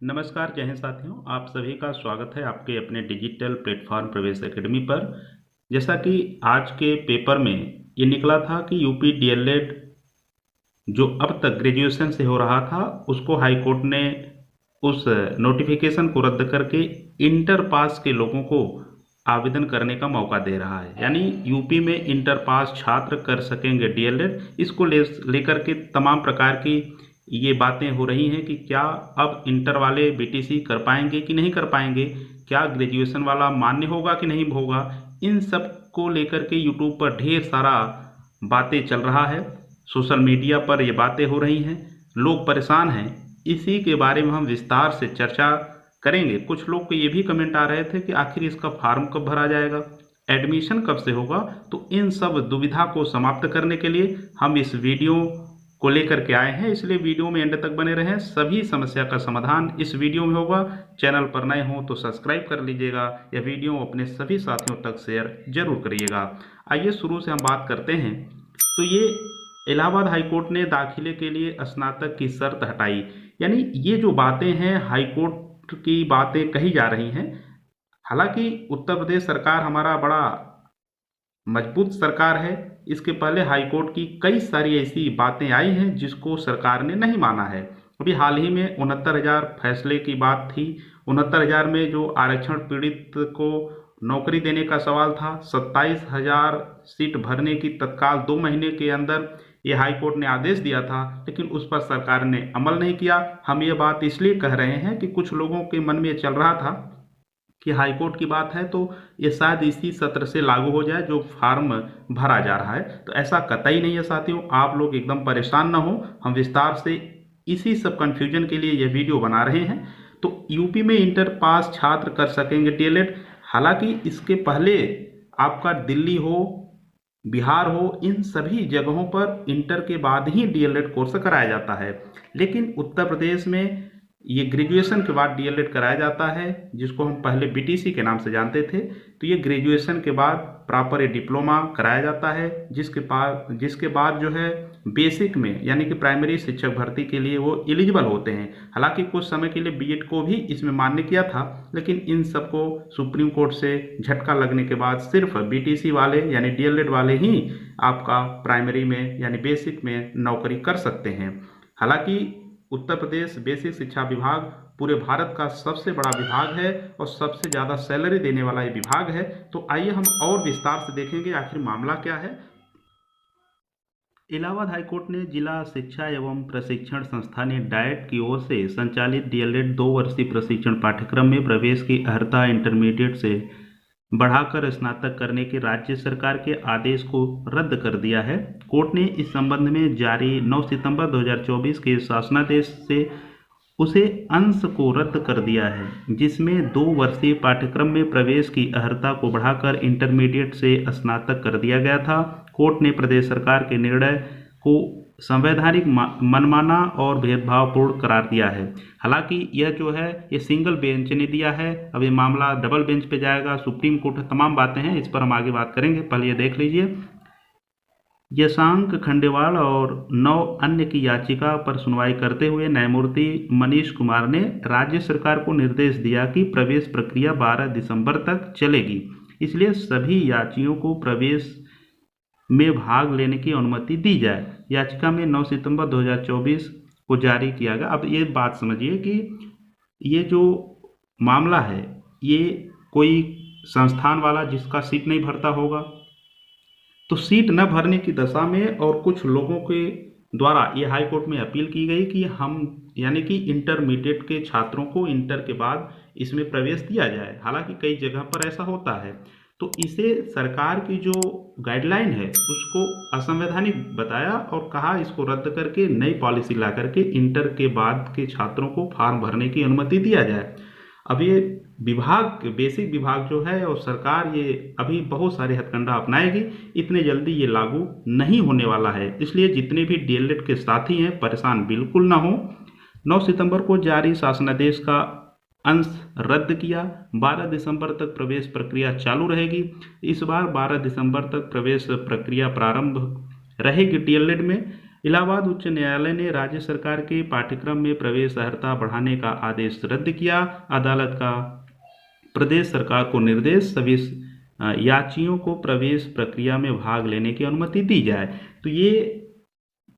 नमस्कार, जय हिंद साथियों। आप सभी का स्वागत है आपके अपने डिजिटल प्लेटफॉर्म प्रवेश एकेडमी पर। जैसा कि आज के पेपर में ये निकला था कि यूपी डीएलएड जो अब तक ग्रेजुएशन से हो रहा था उसको हाई कोर्ट ने उस नोटिफिकेशन को रद्द करके इंटर पास के लोगों को आवेदन करने का मौका दे रहा है। यानी यूपी में इंटर पास छात्र कर सकेंगे डीएलएड। इसको लेकर के तमाम प्रकार की ये बातें हो रही हैं कि क्या अब इंटर वाले बीटीसी कर पाएंगे कि नहीं कर पाएंगे, क्या ग्रेजुएशन वाला मान्य होगा कि नहीं होगा। इन सब को लेकर के यूट्यूब पर ढेर सारा बातें चल रहा है, सोशल मीडिया पर ये बातें हो रही हैं, लोग परेशान हैं। इसी के बारे में हम विस्तार से चर्चा करेंगे। कुछ लोग को ये भी कमेंट आ रहे थे कि आखिर इसका फॉर्म कब भरा जाएगा, एडमिशन कब से होगा। तो इन सब दुविधा को समाप्त करने के लिए हम इस वीडियो को लेकर के आए हैं, इसलिए वीडियो में एंड तक बने रहें। सभी समस्या का समाधान इस वीडियो में होगा। चैनल पर नए हो तो सब्सक्राइब कर लीजिएगा, यह वीडियो अपने सभी साथियों तक शेयर जरूर करिएगा। आइए शुरू से हम बात करते हैं। तो ये इलाहाबाद हाई कोर्ट ने दाखिले के लिए स्नातक की शर्त हटाई। यानी ये जो बातें हैं हाई कोर्ट की बातें कही जा रही हैं। हालांकि उत्तर प्रदेश सरकार हमारा बड़ा मजबूत सरकार है। इसके पहले हाईकोर्ट की कई सारी ऐसी बातें आई हैं जिसको सरकार ने नहीं माना है। अभी हाल ही में 69,000 फैसले की बात थी। 69,000 में जो आरक्षण पीड़ित को नौकरी देने का सवाल था, 27,000 सीट भरने की तत्काल 2 महीने के अंदर ये हाई कोर्ट ने आदेश दिया था, लेकिन उस पर सरकार ने अमल नहीं किया। हम ये बात इसलिए कह रहे हैं कि कुछ लोगों के मन में चल रहा था कि हाई कोर्ट की बात है तो ये शायद इसी सत्र से लागू हो जाए जो फॉर्म भरा जा रहा है। तो ऐसा कतई नहीं है साथियों, आप लोग एकदम परेशान ना हो। हम विस्तार से इसी सब कंफ्यूजन के लिए ये वीडियो बना रहे हैं। तो यूपी में इंटर पास छात्र कर सकेंगे डीएलएड। हालांकि इसके पहले आपका दिल्ली हो, बिहार हो, इन सभी जगहों पर इंटर के बाद ही डीएलएड कोर्स कराया जाता है। लेकिन उत्तर प्रदेश में ये ग्रेजुएशन के बाद डीएलएड कराया जाता है, जिसको हम पहले बीटीसी के नाम से जानते थे। तो ये ग्रेजुएशन के बाद प्रॉपर ये डिप्लोमा कराया जाता है, जिसके बाद जो है बेसिक में यानी कि प्राइमरी शिक्षक भर्ती के लिए वो एलिजिबल होते हैं। हालांकि कुछ समय के लिए बीएड को भी इसमें मान्य किया था, लेकिन इन सबको सुप्रीम कोर्ट से झटका लगने के बाद सिर्फ बीटीसी वाले यानी डीएलएड वाले ही आपका प्राइमरी में यानी बेसिक में नौकरी कर सकते हैं। हालांकि उत्तर प्रदेश बेसिक शिक्षा विभाग पूरे भारत का सबसे बड़ा विभाग है और सबसे ज़्यादा सैलरी देने वाला ये विभाग है। तो आइए हम और विस्तार से देखेंगे आखिर मामला क्या है। इलाहाबाद हाईकोर्ट ने जिला शिक्षा एवं प्रशिक्षण संस्थान डाइट की ओर से संचालित डीएलएड 2 वर्षीय प्रशिक्षण पाठ्यक्रम में प्रवेश की अर्हता इंटरमीडिएट से बढ़ाकर स्नातक करने के राज्य सरकार के आदेश को रद्द कर दिया है। कोर्ट ने इस संबंध में जारी 9 सितंबर 2024 के शासनादेश से उसे अंश को रद्द कर दिया है, जिसमें 2 वर्षीय पाठ्यक्रम में प्रवेश की अर्हता को बढ़ाकर इंटरमीडिएट से स्नातक कर दिया गया था। कोर्ट ने प्रदेश सरकार के निर्णय को संवैधानिक मनमाना और भेदभावपूर्ण करार दिया है। हालांकि यह जो है ये सिंगल बेंच ने दिया है, अब ये मामला डबल बेंच पे जाएगा, सुप्रीम कोर्ट। तमाम बातें हैं, इस पर हम आगे बात करेंगे। पहले ये देख लीजिए, यशांक खंडेवाल और 9 अन्य की याचिका पर सुनवाई करते हुए न्यायमूर्ति मनीष कुमार ने राज्य सरकार को निर्देश दिया कि प्रवेश प्रक्रिया 12 दिसंबर तक चलेगी, इसलिए सभी याचियों को प्रवेश में भाग लेने की अनुमति दी जाए। याचिका में 9 सितंबर 2024 को जारी किया गया। अब ये बात समझिए कि ये जो मामला है ये कोई संस्थान वाला जिसका सीट नहीं भरता होगा, तो सीट न भरने की दशा में और कुछ लोगों के द्वारा ये हाई कोर्ट में अपील की गई कि हम यानी कि इंटरमीडिएट के छात्रों को इंटर के बाद इसमें प्रवेश दिया जाए। हालांकि कई जगह पर ऐसा होता है, तो इसे सरकार की जो गाइडलाइन है उसको असंवैधानिक बताया और कहा इसको रद्द करके नई पॉलिसी ला करके इंटर के बाद के छात्रों को फॉर्म भरने की अनुमति दिया जाए। अब ये विभाग, बेसिक विभाग जो है और सरकार, ये अभी बहुत सारे हथकंडा अपनाएगी। इतने जल्दी ये लागू नहीं होने वाला है, इसलिए जितने भी डीएलएड के साथी हैं परेशान बिल्कुल ना हो। 9 सितंबर को जारी शासनादेश का अंश रद्द किया। 12 दिसंबर तक प्रवेश प्रक्रिया चालू रहेगी। इस बार 12 दिसंबर तक प्रवेश प्रक्रिया प्रारंभ रहेगी डीएलएड में। इलाहाबाद उच्च न्यायालय ने राज्य सरकार के पाठ्यक्रम में प्रवेश अर्हता बढ़ाने का आदेश रद्द किया। अदालत का प्रदेश सरकार को निर्देश, सभी याचियों को प्रवेश प्रक्रिया में भाग लेने की अनुमति दी जाए। तो ये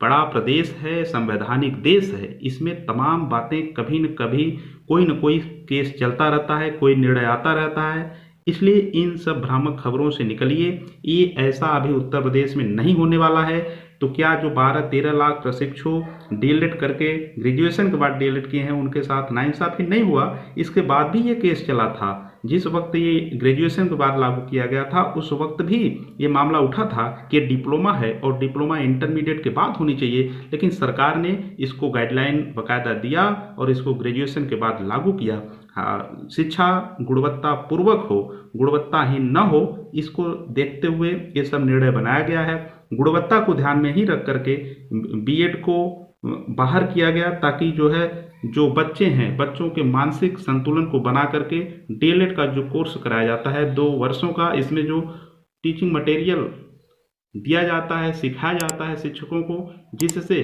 बड़ा प्रदेश है, संवैधानिक देश है, इसमें तमाम बातें कभी न कभी कोई न कोई केस चलता रहता है, कोई निर्णय आता रहता है। इसलिए इन सब भ्रामक खबरों से निकलिए। ये ऐसा अभी उत्तर प्रदेश में नहीं होने वाला है। तो क्या जो 12-13 लाख प्रशिक्षु डीएलएड करके ग्रेजुएशन के बाद डीएलएड किए हैं उनके साथ नाइंसाफी नहीं हुआ? इसके बाद भी ये केस चला था। जिस वक्त ये ग्रेजुएशन के बाद लागू किया गया था उस वक्त भी ये मामला उठा था कि डिप्लोमा है और डिप्लोमा इंटरमीडिएट के बाद होनी चाहिए, लेकिन सरकार ने इसको गाइडलाइन बाकायदा दिया और इसको ग्रेजुएशन के बाद लागू किया। हाँ, शिक्षा गुणवत्ता पूर्वक हो, गुणवत्ताहीन न हो, इसको देखते हुए ये सब निर्णय बनाया गया है। गुणवत्ता को ध्यान में ही रख करके बीएड को बाहर किया गया, ताकि जो बच्चे हैं, बच्चों के मानसिक संतुलन को बना करके डीएलएड का जो कोर्स कराया जाता है 2 वर्षों का, इसमें जो टीचिंग मटेरियल दिया जाता है, सिखाया जाता है शिक्षकों को, जिससे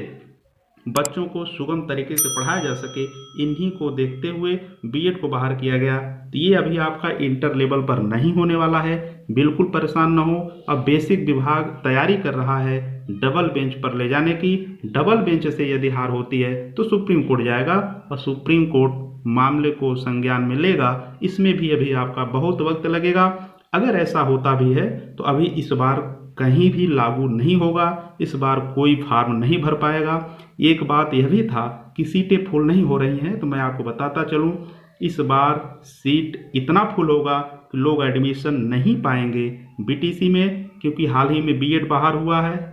बच्चों को सुगम तरीके से पढ़ाया जा सके, इन्हीं को देखते हुए बीएड को बाहर किया गया। तो ये अभी आपका इंटर लेवल पर नहीं होने वाला है, बिल्कुल परेशान न हो। अब बेसिक विभाग तैयारी कर रहा है डबल बेंच पर ले जाने की। डबल बेंच से यदि हार होती है तो सुप्रीम कोर्ट जाएगा और सुप्रीम कोर्ट मामले को संज्ञान में लेगा। इसमें भी अभी आपका बहुत वक्त लगेगा। अगर ऐसा होता भी है तो अभी इस बार कहीं भी लागू नहीं होगा, इस बार कोई फार्म नहीं भर पाएगा। एक बात यह भी था कि सीटें फुल नहीं हो रही हैं, तो मैं आपको बताता चलूं, इस बार सीट इतना फुल होगा कि लोग एडमिशन नहीं पाएंगे बीटीसी में, क्योंकि हाल ही में बीएड बाहर हुआ है।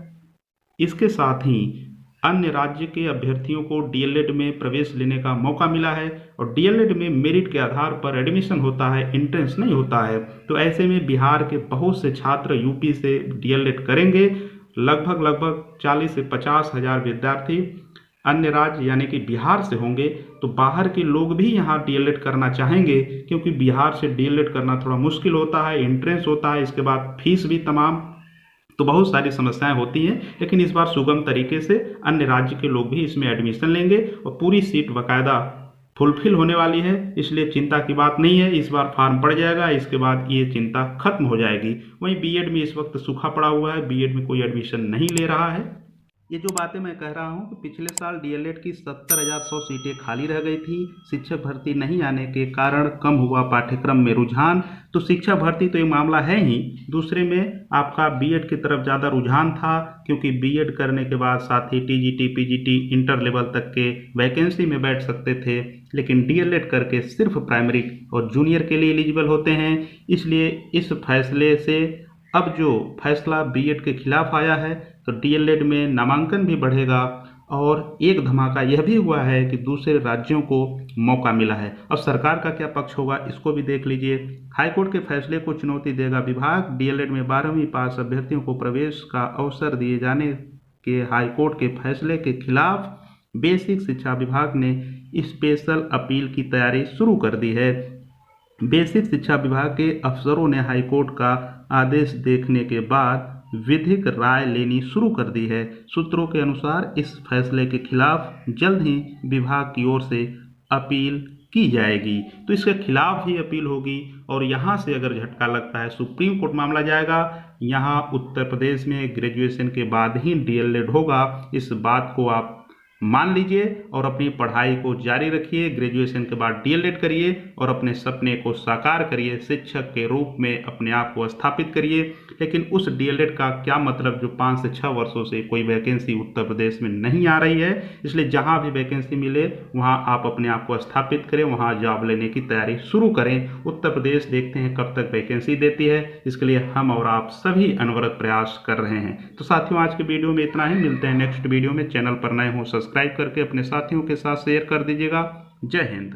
इसके साथ ही अन्य राज्य के अभ्यर्थियों को डीएलएड में प्रवेश लेने का मौका मिला है और डीएलएड में मेरिट के आधार पर एडमिशन होता है, एंट्रेंस नहीं होता है। तो ऐसे में बिहार के बहुत से छात्र यूपी से डीएलएड करेंगे। लगभग 40 से 50 हज़ार विद्यार्थी अन्य राज्य यानी कि बिहार से होंगे। तो बाहर के लोग भी यहाँ डीएलएड करना चाहेंगे, क्योंकि बिहार से डीएलएड करना थोड़ा मुश्किल होता है, एंट्रेंस होता है, इसके बाद फीस भी तमाम, तो बहुत सारी समस्याएं होती हैं। लेकिन इस बार सुगम तरीके से अन्य राज्य के लोग भी इसमें एडमिशन लेंगे और पूरी सीट बाकायदा फुलफिल होने वाली है, इसलिए चिंता की बात नहीं है। इस बार फॉर्म पड़ जाएगा, इसके बाद ये चिंता खत्म हो जाएगी। वहीं बीएड में इस वक्त सूखा पड़ा हुआ है, बीएड में कोई एडमिशन नहीं ले रहा है। ये जो बातें मैं कह रहा हूँ कि पिछले साल डीएलएड की 70,100 सीटें खाली रह गई थी, शिक्षक भर्ती नहीं आने के कारण कम हुआ पाठ्यक्रम में रुझान। तो शिक्षक भर्ती तो ये मामला है ही, दूसरे में आपका बीएड की तरफ ज़्यादा रुझान था, क्योंकि बीएड करने के बाद साथी टीजीटी पीजीटी इंटर लेवल तक के वैकेंसी में बैठ सकते थे, लेकिन डीएलएड करके सिर्फ प्राइमरी और जूनियर के लिए एलिजिबल होते हैं। इसलिए इस फैसले से अब जो फैसला बीएड के खिलाफ आया है, तो डीएलएड में नामांकन भी बढ़ेगा और एक धमाका यह भी हुआ है कि दूसरे राज्यों को मौका मिला है। अब सरकार का क्या पक्ष होगा इसको भी देख लीजिए। हाईकोर्ट के फैसले को चुनौती देगा विभाग, डीएलएड में 12वीं पास अभ्यर्थियों को प्रवेश का अवसर दिए जाने के हाईकोर्ट के फैसले के खिलाफ बेसिक शिक्षा विभाग ने स्पेशल अपील की तैयारी शुरू कर दी है। बेसिक शिक्षा विभाग के अफसरों ने हाईकोर्ट का आदेश देखने के बाद विधिक राय लेनी शुरू कर दी है। सूत्रों के अनुसार इस फैसले के खिलाफ जल्द ही विभाग की ओर से अपील की जाएगी। तो इसके खिलाफ ही अपील होगी और यहाँ से अगर झटका लगता है सुप्रीम कोर्ट मामला जाएगा। यहाँ उत्तर प्रदेश में ग्रेजुएशन के बाद ही डीएलएड होगा, इस बात को आप मान लीजिए और अपनी पढ़ाई को जारी रखिए। ग्रेजुएशन के बाद डीएलएड करिए और अपने सपने को साकार करिए, शिक्षक के रूप में अपने आप को स्थापित करिए। लेकिन उस डीएलएड का क्या मतलब जो 5 से 6 वर्षों से कोई वैकेंसी उत्तर प्रदेश में नहीं आ रही है। इसलिए जहां भी वैकेंसी मिले वहां आप अपने आप को स्थापित करें, वहां जॉब लेने की तैयारी शुरू करें। उत्तर प्रदेश देखते हैं कब तक वैकेंसी देती है, इसके लिए हम और आप सभी अनवरत प्रयास कर रहे हैं। तो साथियों, आज के वीडियो में इतना ही, मिलते हैं नेक्स्ट वीडियो में। चैनल पर नए हो सब्सक्राइब करके अपने साथियों के साथ शेयर कर दीजिएगा। जय हिंद।